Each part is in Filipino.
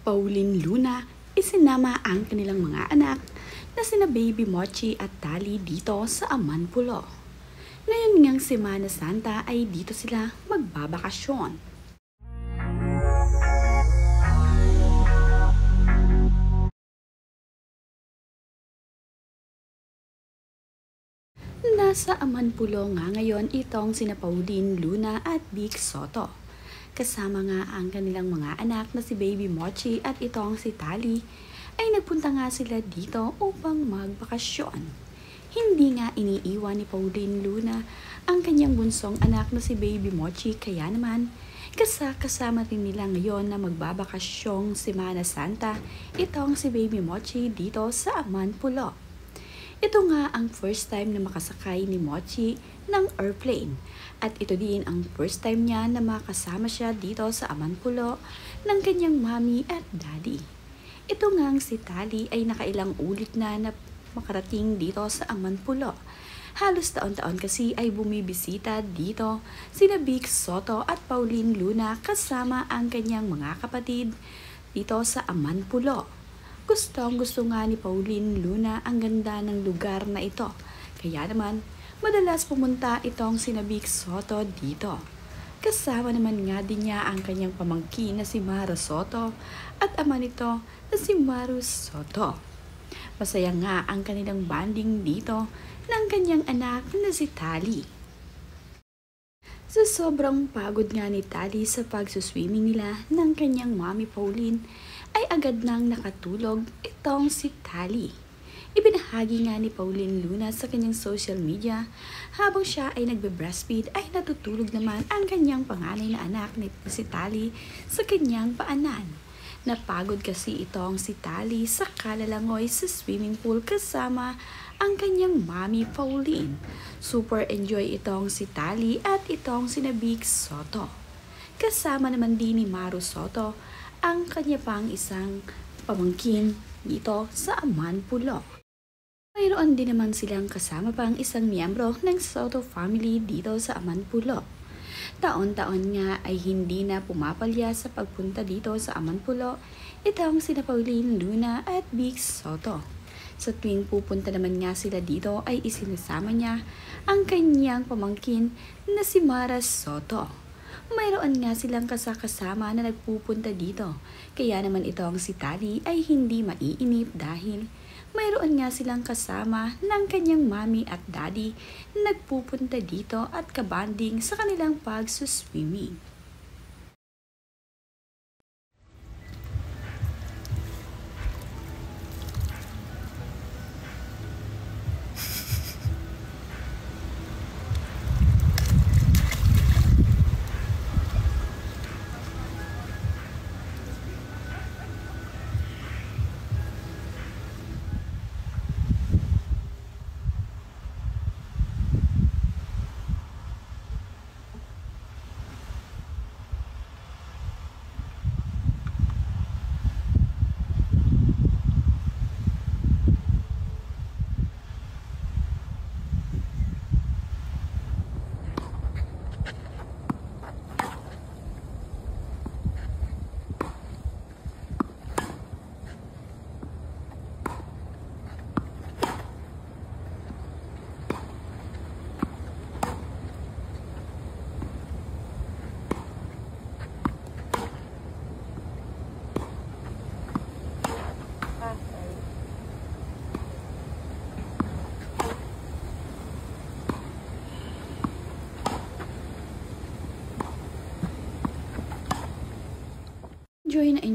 Pauline Luna, isinama ang kanilang mga anak na sina Baby Mochi at Tali dito sa Amanpulo. Ngayon ngang Semana Santa ay dito sila magbabakasyon. Nasa Amanpulo nga ngayon itong sina Pauline Luna at Vic Soto. Kasama nga ang kanilang mga anak na si Baby Mochi at itong si Tali ay nagpunta nga sila dito upang magbakasyon. Hindi nga iniiwan ni Pauline Luna ang kanyang bunsong anak na si Baby Mochi, kaya naman kasama rin nila ngayon na magbabakasyong Semana Santa itong si Baby Mochi dito sa Amanpulo. Ito nga ang first time na makasakay ni Mochi ng airplane at ito din ang first time niya na makasama siya dito sa Amanpulo ng kanyang mommy at daddy. Ito nga si Tali ay nakailang ulit na makarating dito sa Amanpulo. Halos taon-taon kasi ay bumibisita dito sina Vic Soto at Pauline Luna kasama ang kanyang mga kapatid dito sa Amanpulo. Gusto nga ni Pauline Luna ang ganda ng lugar na ito. Kaya naman, madalas pumunta itong sina Vic Soto dito. Kasama naman nga din niya ang kanyang pamangkin na si Mara Soto at ama nito na si Maru Soto. Masaya nga ang kanilang banding dito ng kanyang anak na si Tali. Sa sobrang pagod nga ni Tali sa pagsuswimming nila ng kanyang mommy Pauline, ay agad nang nakatulog itong si Tali. Ibinahagi nga ni Pauline Luna sa kanyang social media habang siya ay nagbe-breastfeed ay natutulog naman ang kanyang panganay na anak na si Tali sa kanyang paanan. Napagod kasi itong si Tali sa kalalangoy sa swimming pool kasama ang kanyang mommy Pauline. Super enjoy itong si Tali at itong si Vic Soto. Kasama naman din ni Maru Soto ang kanya pang isang pamangkin dito sa Amanpulo. Mayroon din naman silang kasama pang isang miyembro ng Soto family dito sa Amanpulo. Taon-taon nga ay hindi na pumapalya sa pagpunta dito sa Amanpulo itong sina Pauline Luna at Vic Soto. Sa tuwing pupunta naman nga sila dito ay isinasama niya ang kanyang pamangkin na si Mara Soto. Mayroon nga silang kasama na nagpupunta dito. Kaya naman itong si Tali ay hindi maiinip dahil mayroon nga silang kasama ng kanyang mommy at daddy na nagpupunta dito at kabanding sa kanilang pagsuswimming.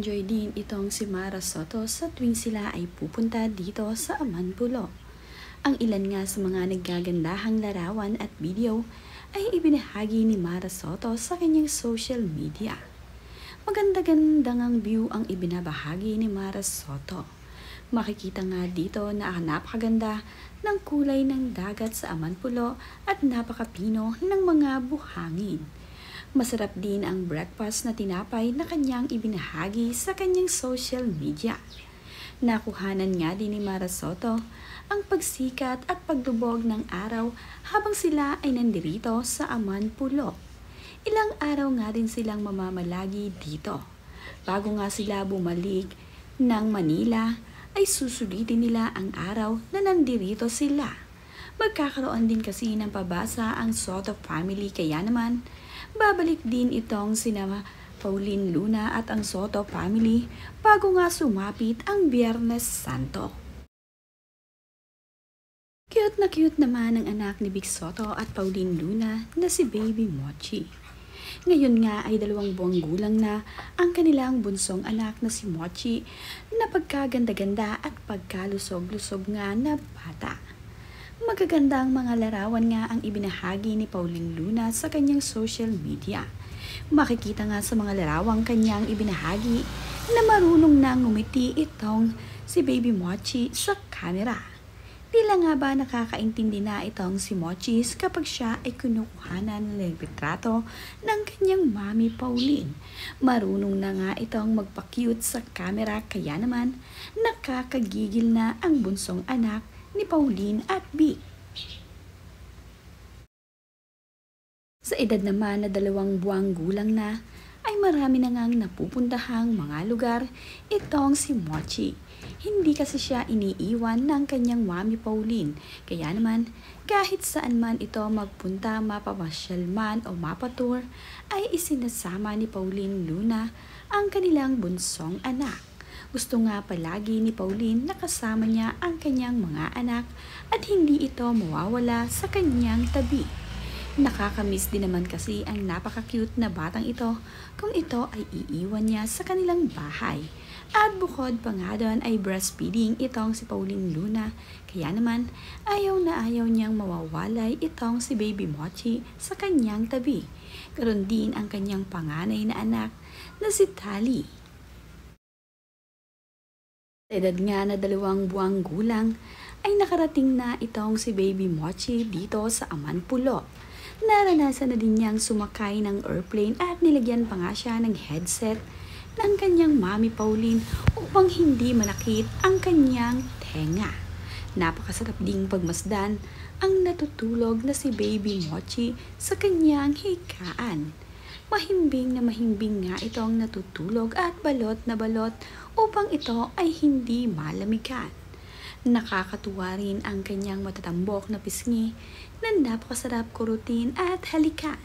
Enjoy din itong si Mara Soto sa tuwing sila ay pupunta dito sa Amanpulo. Ang ilan nga sa mga naggagandahang larawan at video ay ibinahagi ni Mara Soto sa kanyang social media. Maganda-gandang ang view ang ibinabahagi ni Mara Soto. Makikita nga dito na napakaganda ng kulay ng dagat sa Amanpulo at napakapino ng mga buhangin. Masarap din ang breakfast na tinapay na kanyang ibinahagi sa kanyang social media. Nakuhanan nga din ni Mara Soto ang pagsikat at pagdubog ng araw habang sila ay nandirito sa Amanpulo. Ilang araw nga din silang mamamalagi dito. Bago nga sila bumalik ng Manila, ay susulitin nila ang araw na nandirito sila. Magkakaroon din kasi ng pabasa ang Soto family, kaya naman babalik din itong sina Pauline Luna at ang Soto family bago nga sumapit ang Biyernes Santo. Cute naman ang anak ni Vic Soto at Pauline Luna na si Baby Mochi. Ngayon nga ay 2 buwang gulang na ang kanilang bunsong anak na si Mochi na pagkaganda-ganda at pagkalusog-lusog nga na bata. Magagandang mga larawan nga ang ibinahagi ni Pauline Luna sa kanyang social media. Makikita nga sa mga larawang kanyang ibinahagi na marunong na ngumiti itong si Baby Mochi sa camera. Tila nga ba nakakaintindi na itong si Mochis kapag siya ay kinukuhanan ng retrato ng kanyang mami Pauline. Marunong na nga itong magpa-cute sa camera, kaya naman nakakagigil na ang bunsong anak ni Pauline at Vic. Sa edad naman na 2 buwang gulang na, ay marami na ngang napupuntahang mga lugar itong si Mochi. Hindi kasi siya iniiwan ng kanyang mami Pauline, kaya naman kahit saan man ito magpunta, mapamasyal man o mapatour, ay isinasama ni Pauline Luna ang kanilang bunsong anak. Gusto nga palagi ni Pauline na kasama niya ang kanyang mga anak at hindi ito mawawala sa kanyang tabi. Nakakamiss din naman kasi ang napaka-cute na batang ito kung ito ay iiwan niya sa kanilang bahay. At bukod pa nga doon ay breastfeeding itong si Pauline Luna, kaya naman ayaw na ayaw niyang mawawalay itong si Baby Mochi sa kanyang tabi. Karon din ang kanyang panganay na anak na si Tali. Sa edad nga na 2 buwang gulang ay nakarating na itong si Baby Mochi dito sa Amanpulo. Naranasan na din niyang sumakay ng airplane at nilagyan pa nga siya ng headset ng kanyang mami Pauline upang hindi manakit ang kanyang tenga. Napakasarap ding pagmasdan ang natutulog na si Baby Mochi sa kanyang higaan. Mahimbing na mahimbing nga itong natutulog at balot na balot upang ito ay hindi malamigan. Nakakatuwa rin ang kanyang matatambok na pisngi na napakasarap kurutin at halikan.